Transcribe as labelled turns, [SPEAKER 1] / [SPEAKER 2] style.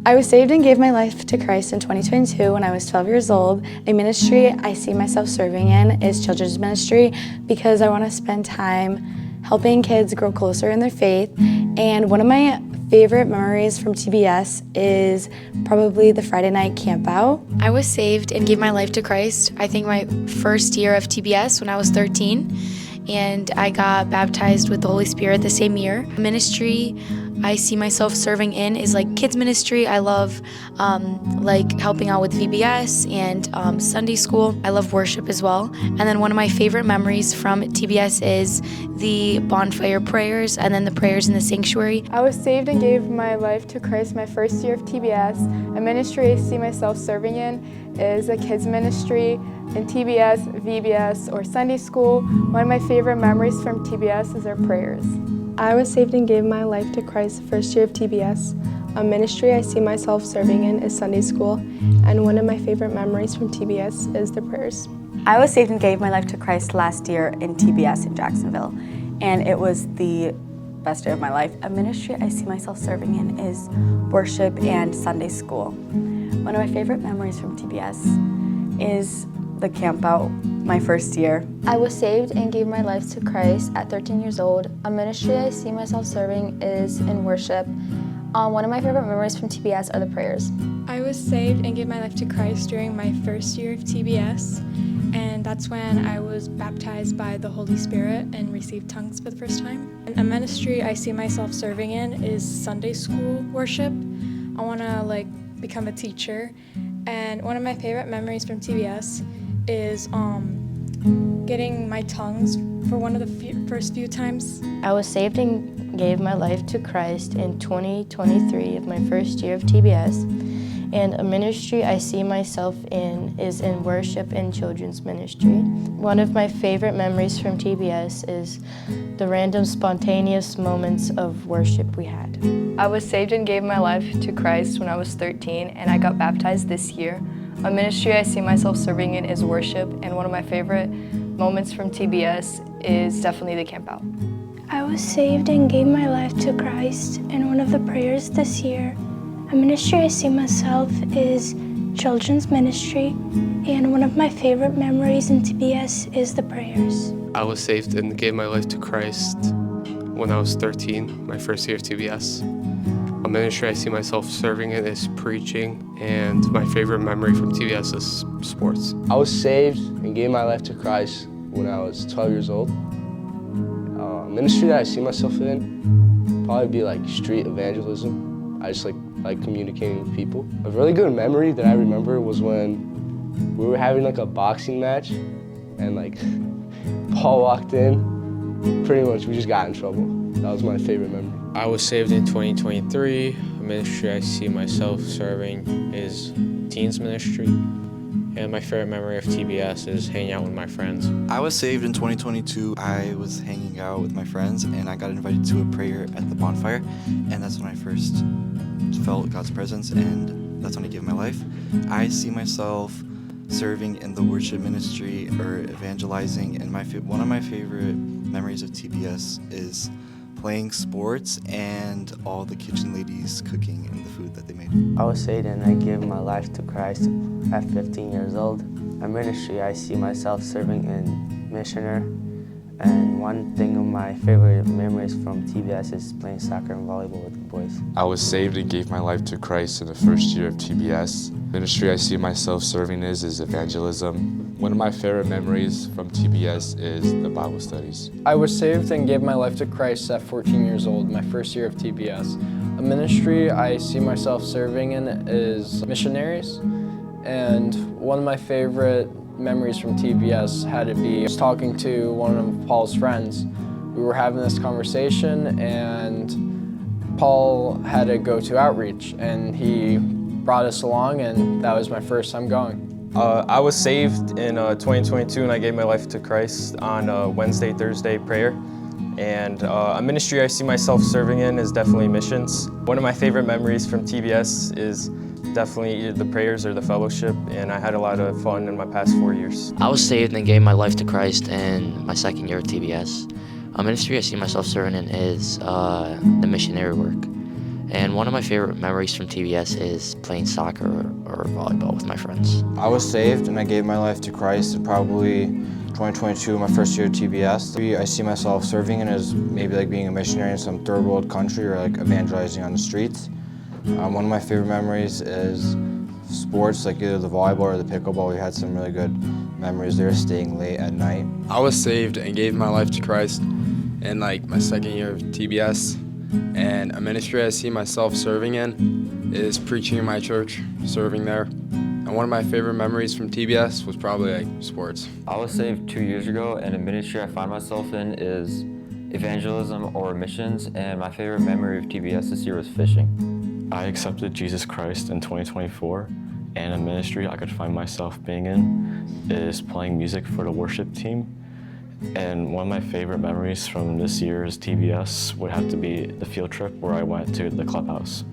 [SPEAKER 1] I was saved and gave my life to Christ in 2022 when I was 12 years old. A ministry I see myself serving in is children's ministry because I want to spend time helping kids grow closer in their faith. And one of my favorite memories from TBS is probably the Friday night camp out.
[SPEAKER 2] I was saved and gave my life to Christ, I think my first year of TBS when I was 13, and I got baptized with the Holy Spirit the same year. Ministry I see myself serving in is like kids ministry. I love like helping out with VBS and Sunday school. I love worship as well. And then one of my favorite memories from TBS is the bonfire prayers and then the prayers in the sanctuary.
[SPEAKER 3] I was saved and gave my life to Christ my first year of TBS. A ministry I see myself serving in is a kids ministry in TBS, VBS, or Sunday school. One of my favorite memories from TBS is our prayers.
[SPEAKER 4] I was saved and gave my life to Christ the first year of TBS. A ministry I see myself serving in is Sunday school, and one of my favorite memories from TBS is the prayers.
[SPEAKER 5] I was saved and gave my life to Christ last year in TBS in Jacksonville, and it was the best day of my life. A ministry I see myself serving in is worship and Sunday school. One of my favorite memories from TBS is the camp out my first year.
[SPEAKER 6] I was saved and gave my life to Christ at 13 years old. A ministry I see myself serving is in worship. One of my favorite memories from TBS are the prayers.
[SPEAKER 7] I was saved and gave my life to Christ during my first year of TBS, and that's when I was baptized by the Holy Spirit and received tongues for the first time. And a ministry I see myself serving in is Sunday school worship. I want to become a teacher, and one of my favorite memories from TBS is getting my tongues for one of the first few times.
[SPEAKER 8] I was saved and gave my life to Christ in 2023 of my first year of TBS, and a ministry I see myself in is in worship and children's ministry. One of my favorite memories from TBS is the random spontaneous moments of worship we had.
[SPEAKER 9] I was saved and gave my life to Christ when I was 13, and I got baptized this year. A ministry I see myself serving in is worship, and one of my favorite moments from TBS is definitely the camp out.
[SPEAKER 10] I was saved and gave my life to Christ, and one of the prayers this year. A ministry I see myself is children's ministry, and one of my favorite memories in TBS is the prayers.
[SPEAKER 11] I was saved and gave my life to Christ when I was 13, my first year of TBS. A ministry I see myself serving in is preaching, and my favorite memory from TBS is sports.
[SPEAKER 12] I was saved and gave my life to Christ when I was 12 years old. A ministry that I see myself in probably be like street evangelism. I just like communicating with people. A really good memory that I remember was when we were having like a boxing match, and like Paul walked in. Pretty much we just got in trouble. That was my favorite memory.
[SPEAKER 13] I was saved in 2023. A ministry I see myself serving is teens ministry. And my favorite memory of TBS is hanging out with my friends.
[SPEAKER 14] I was saved in 2022. I was hanging out with my friends and I got invited to a prayer at the bonfire. And that's when I first felt God's presence, and that's when I gave my life. I see myself serving in the worship ministry or evangelizing, and one of my favorite memories of TBS is playing sports and all the kitchen ladies cooking and the food that they made.
[SPEAKER 15] I was saved and I gave my life to Christ at 15 years old. A ministry I see myself serving in missionary, and one thing of my favorite memories from TBS is playing soccer and volleyball with the boys.
[SPEAKER 16] I was saved and gave my life to Christ in the first year of TBS. Ministry I see myself serving is evangelism. One of my favorite memories from TBS is the Bible studies.
[SPEAKER 17] I was saved and gave my life to Christ at 14 years old, my first year of TBS. A ministry I see myself serving in is missionaries, and one of my favorite memories from TBS had to be talking to one of Paul's friends. We were having this conversation, and Paul had to go to outreach, and he brought us along, and that was my first time going.
[SPEAKER 18] I was saved in 2022, and I gave my life to Christ on Wednesday, Thursday prayer. And a ministry I see myself serving in is definitely missions. One of my favorite memories from TBS is definitely either the prayers or the fellowship, and I had a lot of fun in my past 4 years.
[SPEAKER 19] I was saved and gave my life to Christ in my second year of TBS. A ministry I see myself serving in is the missionary work. And one of my favorite memories from TBS is playing soccer or volleyball with my friends.
[SPEAKER 20] I was saved and I gave my life to Christ in probably 2022, my first year at TBS. I see myself serving in as maybe like being a missionary in some third world country or like evangelizing on the streets. One of my favorite memories is sports, like either the volleyball or the pickleball. We had some really good memories there, staying late at night.
[SPEAKER 21] I was saved and gave my life to Christ in like my second year of TBS. And a ministry I see myself serving in is preaching in my church, serving there. And one of my favorite memories from TBS was probably like sports.
[SPEAKER 22] I was saved 2 years ago, and a ministry I find myself in is evangelism or missions, and my favorite memory of TBS this year was fishing.
[SPEAKER 23] I accepted Jesus Christ in 2024, and a ministry I could find myself being in is playing music for the worship team. And one of my favorite memories from this year's TBS would have to be the field trip where I went to the clubhouse.